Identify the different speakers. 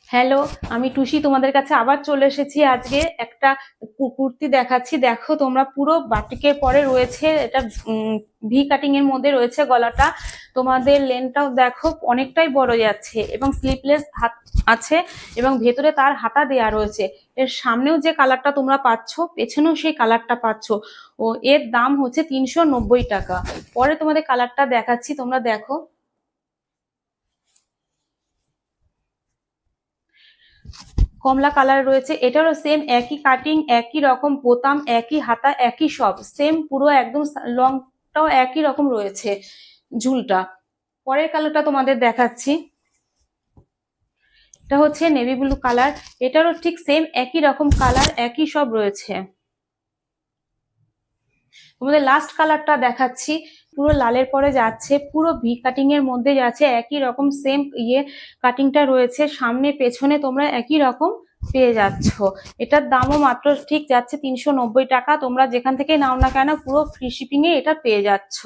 Speaker 1: Hello, আমি টুসি তোমাদের কাছে আবার চলে এসেছি। আজকে একটা কুর্তি দেখাচ্ছি। দেখো তোমরা, পুরো বাটিকের পরে রয়েছে এটা, ভি কাটিং এর মধ্যে রয়েছে গলাটা। তোমাদের লেন্থটাও দেখো অনেকটাই বড় যাচ্ছে এবং স্লিভলেস হাত আছে এবং ভেতরে তার হাতা দেয়া রয়েছে। এর সামনেও যে কালারটা তোমরা পাচ্ছ, পেছনেও সেই কালারটা পাচ্ছ। ও এর দাম হচ্ছে 390 টাকা। পরে তোমাদের কালারটা দেখাচ্ছি, তোমরা দেখো। কমলা কালার রয়েছে, এটারও সেম একই কাটিং, একই রকম বোতাম, একই হাতা, একই সব সেম, পুরো একদম লংটাও একই রকম রয়েছে ঝুলটা। পরের কালারটা তোমাদের দেখাচ্ছি। এটা হচ্ছে নেভি ব্লু কালার, এটারও ঠিক সেম একই রকম কালার, একই সব রয়েছে। তোমাদের লাস্ট কালারটা দেখাচ্ছি, পুরো লালের পরে যাচ্ছে, পুরো ভি কাটিং এর মধ্যে যাচ্ছে, একই রকম সেম কাটিংটা রয়েছে, সামনে পেছনে তোমরা একই রকম পেয়ে যাচ্ছ। এটার দামও মাত্র ঠিক যাচ্ছে 390 টাকা। তোমরা যেখান থেকে নাও না কেন পুরো ফ্রি শিপিং এ এটা পেয়ে যাচ্ছ।